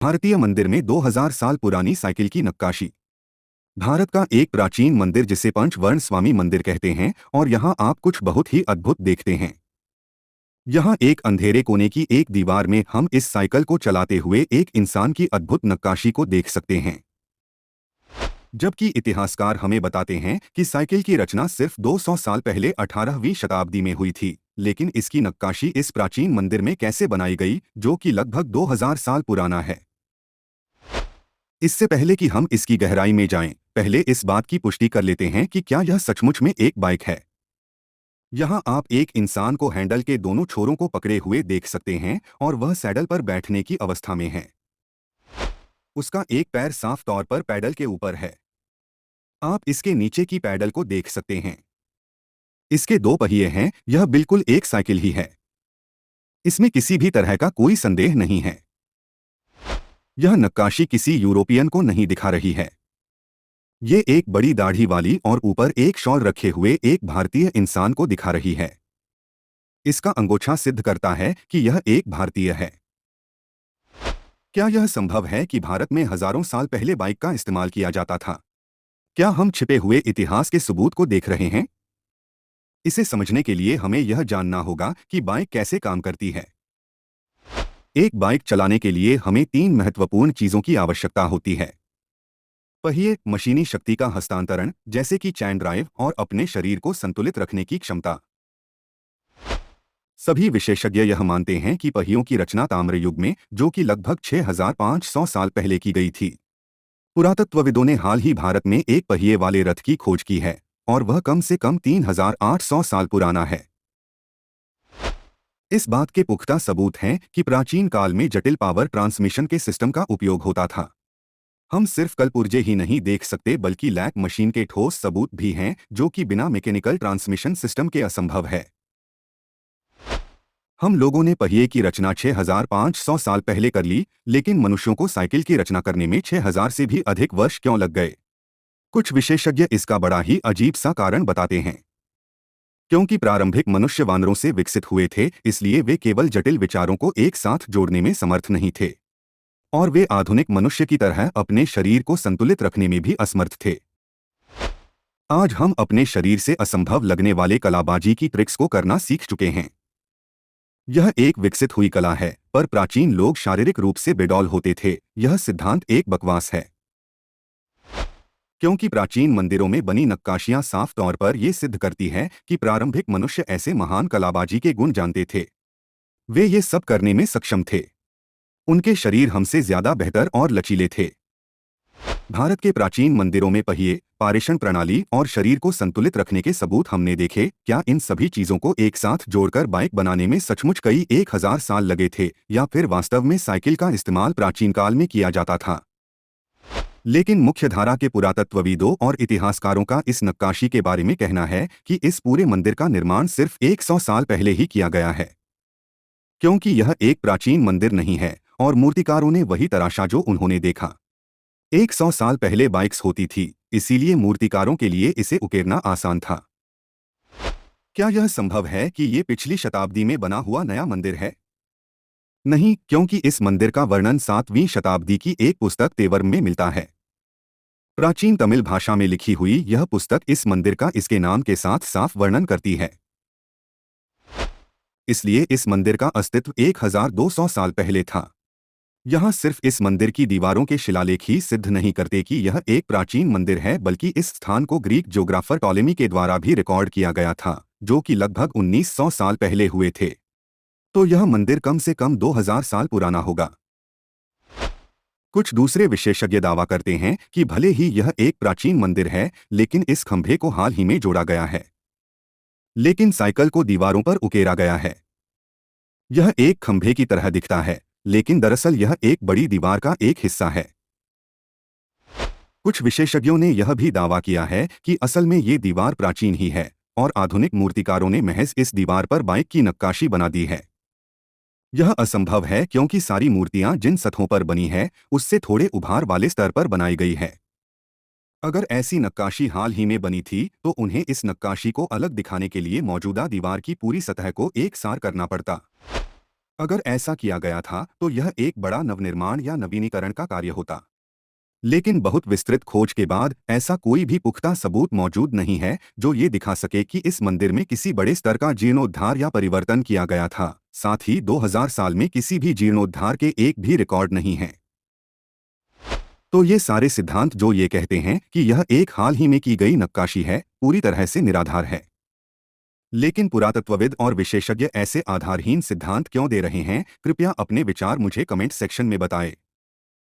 भारतीय मंदिर में 2000 साल पुरानी साइकिल की नक्काशी। भारत का एक प्राचीन मंदिर जिसे पंचवर्ण स्वामी मंदिर कहते हैं और यहाँ आप कुछ बहुत ही अद्भुत देखते हैं। यहाँ एक अंधेरे कोने की एक दीवार में हम इस साइकिल को चलाते हुए एक इंसान की अद्भुत नक्काशी को देख सकते हैं। जबकि इतिहासकार हमें बताते हैं कि साइकिल की रचना सिर्फ 200 साल पहले 18वीं शताब्दी में हुई थी, लेकिन इसकी नक्काशी इस प्राचीन मंदिर में कैसे बनाई गई, जो कि लगभग 2000 साल पुराना है। इससे पहले कि हम इसकी गहराई में जाएं, पहले इस बात की पुष्टि कर लेते हैं कि क्या यह सचमुच में एक बाइक है। यहाँ आप एक इंसान को हैंडल के दोनों छोरों को पकड़े हुए देख सकते हैं और वह सैडल पर बैठने की अवस्था में है। उसका एक पैर साफ तौर पर पैडल के ऊपर है। आप इसके नीचे की पैडल को देख सकते हैं। इसके दो पहिए हैं, यह बिल्कुल एक साइकिल ही है। इसमें किसी भी तरह का कोई संदेह नहीं है। यह नक्काशी किसी यूरोपियन को नहीं दिखा रही है। ये एक बड़ी दाढ़ी वाली और ऊपर एक शॉल रखे हुए एक भारतीय इंसान को दिखा रही है। इसका अंगूठा सिद्ध करता है कि यह एक भारतीय है। क्या यह संभव है कि भारत में हजारों साल पहले बाइक का इस्तेमाल किया जाता था? क्या हम छिपे हुए इतिहास के सबूत को देख रहे हैं? इसे समझने के लिए हमें यह जानना होगा कि बाइक कैसे काम करती है। एक बाइक चलाने के लिए हमें तीन महत्वपूर्ण चीजों की आवश्यकता होती है। पहिए, मशीनी शक्ति का हस्तांतरण जैसे कि चैन ड्राइव और अपने शरीर को संतुलित रखने की क्षमता। सभी विशेषज्ञ यह मानते हैं कि पहियों की रचना ताम्र युग में, जो कि लगभग 6500 साल पहले की गई थी। पुरातत्वविदों ने हाल ही भारत में एक पहिए वाले रथ की खोज की है और वह कम से कम 3800 साल पुराना है। इस बात के पुख्ता सबूत हैं कि प्राचीन काल में जटिल पावर ट्रांसमिशन के सिस्टम का उपयोग होता था। हम सिर्फ कलपुर्जे ही नहीं देख सकते बल्कि लैक मशीन के ठोस सबूत भी हैं, जो कि बिना मैकेनिकल ट्रांसमिशन सिस्टम के असंभव है। हम लोगों ने पहिए की रचना 6500 साल पहले कर ली, लेकिन मनुष्यों को साइकिल की रचना करने में 6000 से भी अधिक वर्ष क्यों लग गए? कुछ विशेषज्ञ इसका बड़ा ही अजीब सा कारण बताते हैं। क्योंकि प्रारंभिक मनुष्य वानरों से विकसित हुए थे, इसलिए वे केवल जटिल विचारों को एक साथ जोड़ने में समर्थ नहीं थे और वे आधुनिक मनुष्य की तरह अपने शरीर को संतुलित रखने में भी असमर्थ थे। आज हम अपने शरीर से असंभव लगने वाले कलाबाजी की ट्रिक्स को करना सीख चुके हैं। यह एक विकसित हुई कला है, पर प्राचीन लोग शारीरिक रूप से बेडौल होते थे। यह सिद्धांत एक बकवास है, क्योंकि प्राचीन मंदिरों में बनी नक्काशियां साफ तौर पर ये सिद्ध करती हैं कि प्रारंभिक मनुष्य ऐसे महान कलाबाजी के गुण जानते थे। वे ये सब करने में सक्षम थे। उनके शरीर हमसे ज्यादा बेहतर और लचीले थे। भारत के प्राचीन मंदिरों में पहिए, पारेषण प्रणाली और शरीर को संतुलित रखने के सबूत हमने देखे। क्या इन सभी चीजों को एक साथ जोड़कर बाइक बनाने में सचमुच कई 1000 साल लगे थे, या फिर वास्तव में साइकिल का इस्तेमाल प्राचीन काल में किया जाता था? लेकिन मुख्यधारा के पुरातत्वविदों और इतिहासकारों का इस नक्काशी के बारे में कहना है कि इस पूरे मंदिर का निर्माण सिर्फ 100 साल पहले ही किया गया है, क्योंकि यह एक प्राचीन मंदिर नहीं है और मूर्तिकारों ने वही तराशा जो उन्होंने देखा। 100 साल पहले बाइक्स होती थी, इसीलिए मूर्तिकारों के लिए इसे उकेरना आसान था। क्या यह संभव है कि ये पिछली शताब्दी में बना हुआ नया मंदिर है? नहीं, क्योंकि इस मंदिर का वर्णन 7वीं शताब्दी की एक पुस्तक तेवर में मिलता है। प्राचीन तमिल भाषा में लिखी हुई यह पुस्तक इस मंदिर का इसके नाम के साथ साफ वर्णन करती है। इसलिए इस मंदिर का अस्तित्व 1200 साल पहले था। यहाँ सिर्फ इस मंदिर की दीवारों के शिलालेख ही सिद्ध नहीं करते कि यह एक प्राचीन मंदिर है, बल्कि इस स्थान को ग्रीक ज्योग्राफर टॉलेमी के द्वारा भी रिकॉर्ड किया गया था, जो कि लगभग 1900 साल पहले हुए थे। तो यह मंदिर कम से कम 2000 साल पुराना होगा। कुछ दूसरे विशेषज्ञ दावा करते हैं कि भले ही यह एक प्राचीन मंदिर है, लेकिन इस खंभे को हाल ही में जोड़ा गया है, लेकिन साइकिल को दीवारों पर उकेरा गया है। यह एक खंभे की तरह दिखता है, लेकिन दरअसल यह एक बड़ी दीवार का एक हिस्सा है। कुछ विशेषज्ञों ने यह भी दावा किया है कि असल में ये दीवार प्राचीन ही है और आधुनिक मूर्तिकारों ने महज इस दीवार पर बाइक की नक्काशी बना दी है। यह असंभव है, क्योंकि सारी मूर्तियां जिन सतहों पर बनी है उससे थोड़े उभार वाले स्तर पर बनाई गई है। अगर ऐसी नक्काशी हाल ही में बनी थी, तो उन्हें इस नक्काशी को अलग दिखाने के लिए मौजूदा दीवार की पूरी सतह को एक सार करना पड़ता। अगर ऐसा किया गया था तो यह एक बड़ा नवनिर्माण या नवीनीकरण का कार्य होता। लेकिन बहुत विस्तृत खोज के बाद ऐसा कोई भी पुख्ता सबूत मौजूद नहीं है जो ये दिखा सके कि इस मंदिर में किसी बड़े स्तर का जीर्णोद्धार या परिवर्तन किया गया था। साथ ही 2000 साल में किसी भी जीर्णोद्धार के एक भी रिकॉर्ड नहीं है। तो ये सारे सिद्धांत जो ये कहते हैं कि यह एक हाल ही में की गई नक्काशी है, पूरी तरह से निराधार है। लेकिन पुरातत्वविद और विशेषज्ञ ऐसे आधारहीन सिद्धांत क्यों दे रहे हैं? कृपया अपने विचार मुझे कमेंट सेक्शन में बताएं।